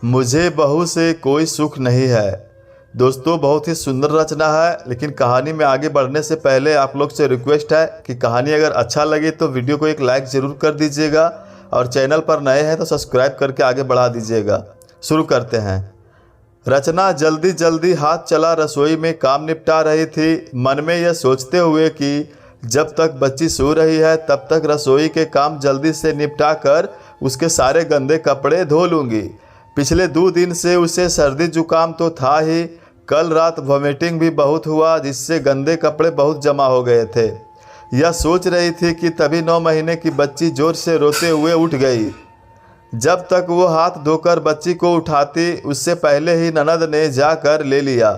मुझे बहू से कोई सुख नहीं है। दोस्तों, बहुत ही सुंदर रचना है, लेकिन कहानी में आगे बढ़ने से पहले आप लोग से रिक्वेस्ट है कि कहानी अगर अच्छा लगे तो वीडियो को एक लाइक ज़रूर कर दीजिएगा और चैनल पर नए हैं तो सब्सक्राइब करके आगे बढ़ा दीजिएगा। शुरू करते हैं। रचना जल्दी जल्दी हाथ चला रसोई में काम निपटा रही थी, मन में यह सोचते हुए कि जब तक बच्ची सो रही है तब तक रसोई के काम जल्दी से निपटा कर उसके सारे गंदे कपड़े धो लूँगी। पिछले 2 दिन से उसे सर्दी जुकाम तो था ही, कल रात वॉमिटिंग भी बहुत हुआ जिससे गंदे कपड़े बहुत जमा हो गए थे। यह सोच रही थी कि तभी 9 महीने की बच्ची जोर से रोते हुए उठ गई। जब तक वो हाथ धोकर बच्ची को उठाती उससे पहले ही ननद ने जाकर ले लिया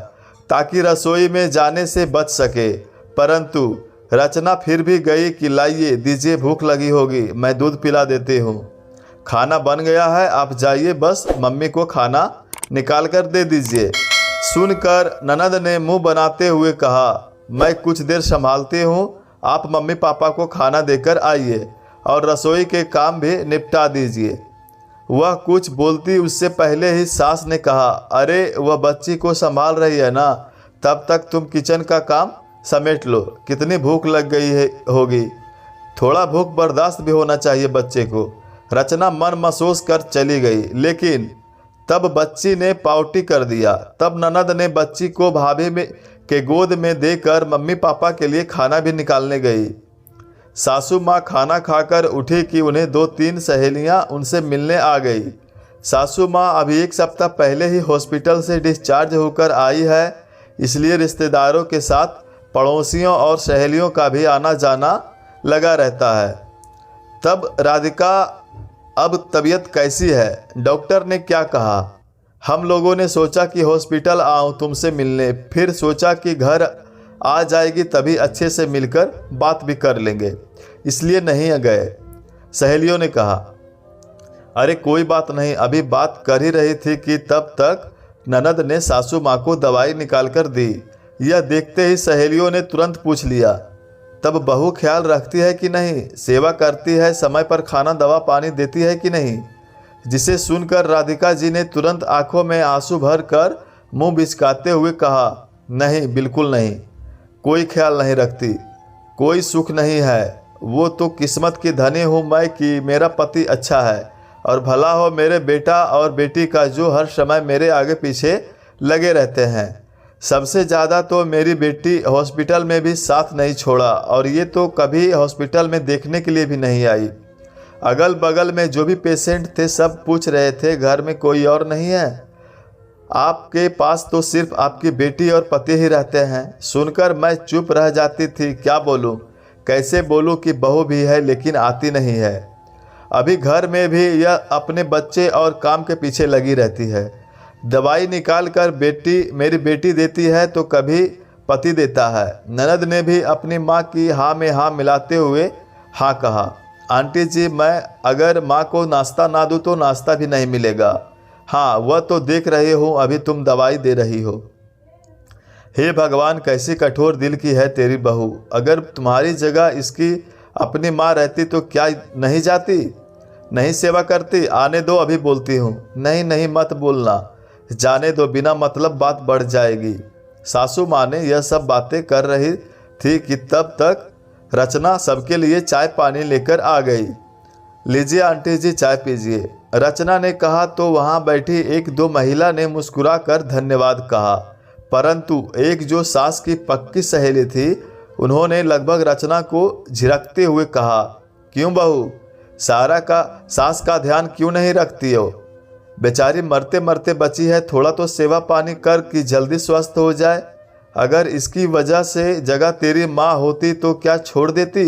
ताकि रसोई में जाने से बच सके। परंतु रचना फिर भी गई कि लाइए दीजिए, भूख लगी होगी, मैं दूध पिला देती हूँ। खाना बन गया है, आप जाइए, बस मम्मी को खाना निकाल कर दे दीजिए। सुनकर ननद ने मुंह बनाते हुए कहा, मैं कुछ देर संभालती हूँ, आप मम्मी पापा को खाना देकर आइए और रसोई के काम भी निपटा दीजिए। वह कुछ बोलती उससे पहले ही सास ने कहा, अरे वह बच्ची को संभाल रही है ना, तब तक तुम किचन का काम समेट लो, कितनी भूख लग गई होगी, थोड़ा भूख बर्दाश्त भी होना चाहिए बच्चे को। रचना मन महसूस कर चली गई, लेकिन तब बच्ची ने पाउटी कर दिया। तब ननद ने बच्ची को भाभी के गोद में देकर मम्मी पापा के लिए खाना भी निकालने गई। सासू माँ खाना खाकर उठी कि उन्हें 2-3 सहेलियाँ उनसे मिलने आ गई। सासू माँ अभी 1 सप्ताह पहले ही हॉस्पिटल से डिस्चार्ज होकर आई है, इसलिए रिश्तेदारों के साथ पड़ोसियों और सहेलियों का भी आना जाना लगा रहता है। तब राधिका, अब तबीयत कैसी है? डॉक्टर ने क्या कहा? हम लोगों ने सोचा कि हॉस्पिटल आऊँ तुमसे मिलने, फिर सोचा कि घर आ जाएगी तभी अच्छे से मिलकर बात भी कर लेंगे, इसलिए नहीं गए। सहेलियों ने कहा, अरे कोई बात नहीं, अभी बात कर ही रही थी कि तब तक ननद ने सासू माँ को दवाई निकाल कर दी। यह देखते ही सहेलियों ने तुरंत पूछ लिया, तब बहू ख्याल रखती है कि नहीं, सेवा करती है, समय पर खाना दवा पानी देती है कि नहीं? जिसे सुनकर राधिका जी ने तुरंत आंखों में आंसू भर कर मुँह बिचकाते हुए कहा, नहीं, बिल्कुल नहीं, कोई ख्याल नहीं रखती, कोई सुख नहीं है। वो तो किस्मत की धनी हूँ मैं कि मेरा पति अच्छा है और भला हो मेरे बेटा और बेटी का जो हर समय मेरे आगे पीछे लगे रहते हैं। सबसे ज़्यादा तो मेरी बेटी हॉस्पिटल में भी साथ नहीं छोड़ा और ये तो कभी हॉस्पिटल में देखने के लिए भी नहीं आई। अगल बगल में जो भी पेशेंट थे सब पूछ रहे थे, घर में कोई और नहीं है? आपके पास तो सिर्फ आपकी बेटी और पति ही रहते हैं। सुनकर मैं चुप रह जाती थी, क्या बोलूं, कैसे बोलूं कि बहू भी है लेकिन आती नहीं है। अभी घर में भी यह अपने बच्चे और काम के पीछे लगी रहती है। दवाई निकाल कर मेरी बेटी देती है तो कभी पति देता है। ननद ने भी अपनी माँ की हाँ में हाँ मिलाते हुए हाँ कहा, आंटी जी, मैं अगर माँ को नाश्ता ना दूँ तो नाश्ता भी नहीं मिलेगा। हाँ, वह तो देख रहे हो, अभी तुम दवाई दे रही हो। हे भगवान, कैसी कठोर दिल की है तेरी बहू। अगर तुम्हारी जगह इसकी अपनी माँ रहती तो क्या नहीं जाती, नहीं सेवा करती? आने दो, अभी बोलती हूँ। नहीं नहीं, मत बोलना, जाने दो, बिना मतलब बात बढ़ जाएगी। सासू माँ ने यह सब बातें कर रही थी कि तब तक रचना सबके लिए चाय पानी लेकर आ गई। लीजिए आंटी जी, चाय पीजिए, रचना ने कहा तो वहाँ बैठी 1-2 महिला ने मुस्कुरा कर धन्यवाद कहा, परंतु एक जो सास की पक्की सहेली थी उन्होंने लगभग रचना को झिड़कते हुए कहा, क्यों बहू, सास का ध्यान क्यों नहीं रखती हो? बेचारी मरते मरते बची है, थोड़ा तो सेवा पानी कर कि जल्दी स्वस्थ हो जाए। अगर इसकी वजह से जगह तेरी माँ होती तो क्या छोड़ देती?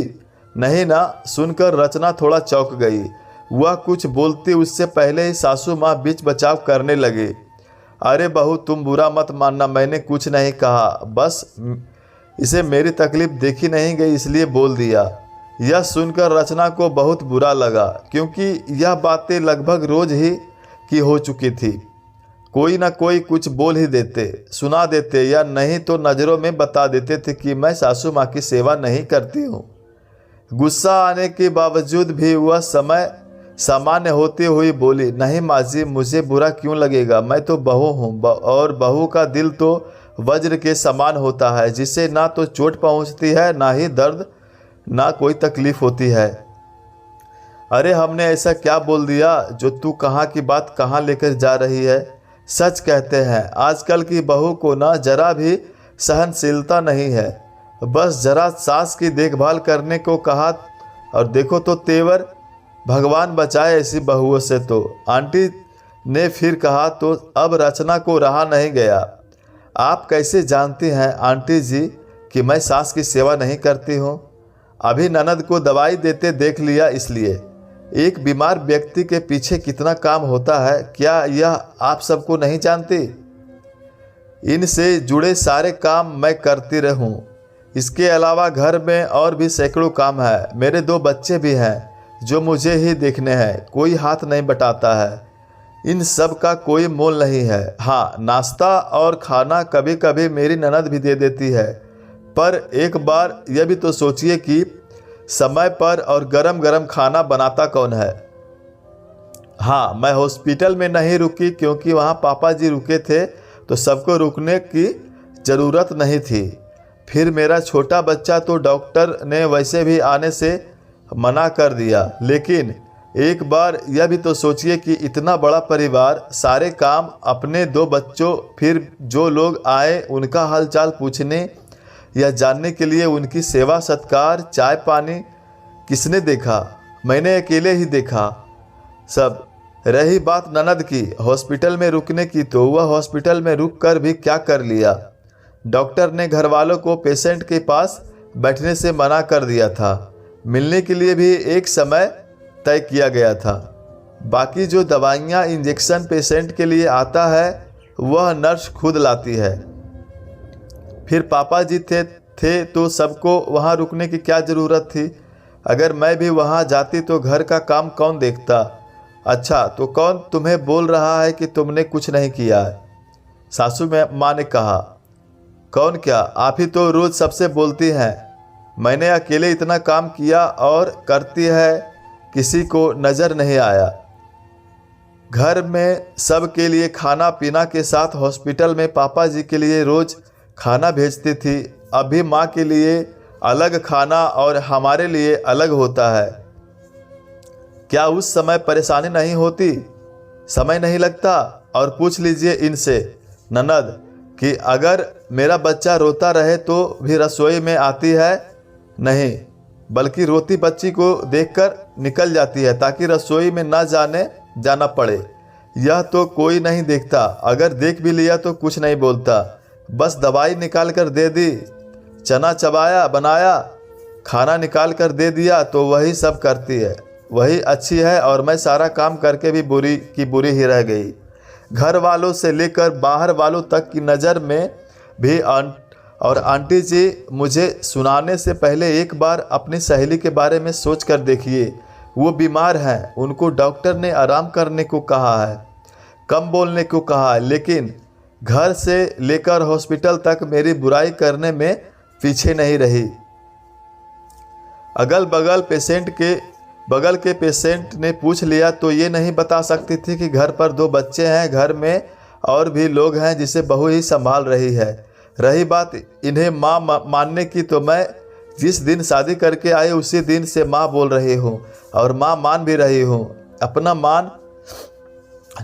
नहीं ना। सुनकर रचना थोड़ा चौंक गई। वह कुछ बोलती उससे पहले ही सासू माँ बीच बचाव करने लगी। अरे बहू, तुम बुरा मत मानना, मैंने कुछ नहीं कहा, बस इसे मेरी तकलीफ देखी नहीं गई इसलिए बोल दिया। यह सुनकर रचना को बहुत बुरा लगा क्योंकि यह बातें लगभग रोज ही की हो चुकी थी। कोई ना कोई कुछ बोल ही देते, सुना देते या नहीं तो नज़रों में बता देते थे कि मैं सासू माँ की सेवा नहीं करती हूँ। गुस्सा आने के बावजूद भी वह समय सामान्य होती हुई बोली, नहीं माँ जी, मुझे बुरा क्यों लगेगा, मैं तो बहू हूँ और बहू का दिल तो वज्र के समान होता है, जिसे ना तो चोट पहुँचती है, ना ही दर्द, ना कोई तकलीफ होती है। अरे हमने ऐसा क्या बोल दिया जो तू कहाँ की बात कहाँ लेकर जा रही है। सच कहते हैं आजकल की बहू को ना जरा भी सहनशीलता नहीं है, बस जरा सास की देखभाल करने को कहा और देखो तो तेवर। भगवान बचाए ऐसी बहुओं से। तो आंटी ने फिर कहा, तो अब रचना को रहा नहीं गया। आप कैसे जानती हैं आंटी जी कि मैं सास की सेवा नहीं करती हूँ? अभी ननद को दवाई देते देख लिया इसलिए। एक बीमार व्यक्ति के पीछे कितना काम होता है, क्या यह आप सबको नहीं जानती? इनसे जुड़े सारे काम मैं करती रहूं। इसके अलावा घर में और भी सैकड़ों काम है। मेरे 2 बच्चे भी हैं जो मुझे ही देखने हैं, कोई हाथ नहीं बटाता है। इन सब का कोई मोल नहीं है। हाँ, नाश्ता और खाना कभी कभी मेरी ननद भी दे देती है, पर एक बार यह भी तो सोचिए कि समय पर और गरम गरम खाना बनाता कौन है। हाँ, मैं हॉस्पिटल में नहीं रुकी क्योंकि वहाँ पापा जी रुके थे, तो सबको रुकने की ज़रूरत नहीं थी। फिर मेरा छोटा बच्चा तो डॉक्टर ने वैसे भी आने से मना कर दिया। लेकिन एक बार यह भी तो सोचिए कि इतना बड़ा परिवार, सारे काम अपने 2 बच्चों, फिर जो लोग आए उनका हालचाल पूछने या जानने के लिए उनकी सेवा सत्कार, चाय पानी किसने देखा? मैंने अकेले ही देखा सब। रही बात ननद की हॉस्पिटल में रुकने की, तो वह हॉस्पिटल में रुक कर भी क्या कर लिया। डॉक्टर ने घर वालों को पेशेंट के पास बैठने से मना कर दिया था। मिलने के लिए भी एक समय तय किया गया था। बाकी जो दवाइयाँ, इंजेक्शन पेशेंट के लिए आता है वह नर्स खुद लाती है। फिर पापा जी थे तो सबको वहाँ रुकने की क्या ज़रूरत थी? अगर मैं भी वहाँ जाती तो घर का काम कौन देखता? अच्छा, तो कौन तुम्हें बोल रहा है कि तुमने कुछ नहीं किया है? सासू माँ ने कहा, कौन क्या, आप ही तो रोज़ सबसे बोलती हैं। मैंने अकेले इतना काम किया और करती है, किसी को नज़र नहीं आया। घर में सब के लिए खाना पीना के साथ हॉस्पिटल में पापा जी के लिए रोज़ खाना भेजती थी। अभी माँ के लिए अलग खाना और हमारे लिए अलग होता है। क्या उस समय परेशानी नहीं होती? समय नहीं लगता? और पूछ लीजिए इनसे ननद कि अगर मेरा बच्चा रोता रहे तो भी रसोई में आती है? नहीं, बल्कि रोती बच्ची को देखकर निकल जाती है ताकि रसोई में ना जाना पड़े। यह तो कोई नहीं देखता, अगर देख भी लिया तो कुछ नहीं बोलता, बस दवाई निकाल कर दे दी, चना चबाया बनाया, खाना निकाल कर दे दिया, तो वही सब करती है, वही अच्छी है। और मैं सारा काम करके भी बुरी ही रह गई। घर वालों से लेकर बाहर वालों तक की नज़र में भी और आंटी जी मुझे सुनाने से पहले एक बार अपनी सहेली के बारे में सोच कर देखिए। वो बीमार हैं, उनको डॉक्टर ने आराम करने को कहा है, कम बोलने को कहा है, लेकिन घर से लेकर हॉस्पिटल तक मेरी बुराई करने में पीछे नहीं रही। बगल के पेशेंट ने पूछ लिया तो ये नहीं बता सकती थी कि घर पर 2 बच्चे हैं, घर में और भी लोग हैं जिसे बहू ही संभाल रही है। रही बात इन्हें माँ मानने की, तो मैं जिस दिन शादी करके आई उसी दिन से माँ बोल रही हूँ और माँ मान भी रही हूँ। अपना मान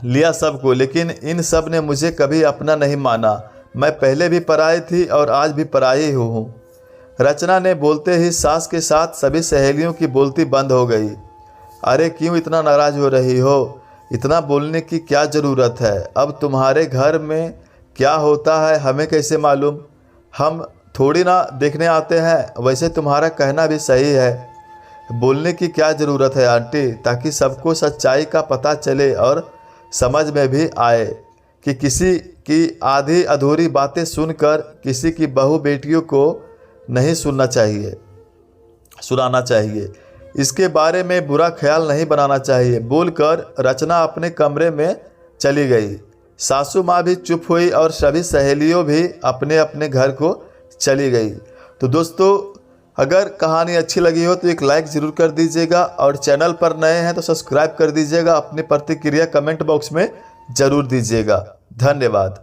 लिया सबको, लेकिन इन सब ने मुझे कभी अपना नहीं माना। मैं पहले भी पराई थी और आज भी पराई हूँ। रचना ने बोलते ही सास के साथ सभी सहेलियों की बोलती बंद हो गई। अरे क्यों इतना नाराज़ हो रही हो? इतना बोलने की क्या ज़रूरत है? अब तुम्हारे घर में क्या होता है हमें कैसे मालूम? हम थोड़ी ना देखने आते हैं। वैसे तुम्हारा कहना भी सही है, बोलने की क्या ज़रूरत है आंटी, ताकि सबको सच्चाई का पता चले और समझ में भी आए कि किसी की आधी अधूरी बातें सुनकर किसी की बहू बेटियों को नहीं सुनाना चाहिए। इसके बारे में बुरा ख्याल नहीं बनाना चाहिए। बोलकर रचना अपने कमरे में चली गई। सासू माँ भी चुप हुई और सभी सहेलियों भी अपने अपने घर को चली गई। तो दोस्तों, अगर कहानी अच्छी लगी हो तो एक लाइक ज़रूर कर दीजिएगा और चैनल पर नए हैं तो सब्सक्राइब कर दीजिएगा। अपनी प्रतिक्रिया कमेंट बॉक्स में ज़रूर दीजिएगा। धन्यवाद।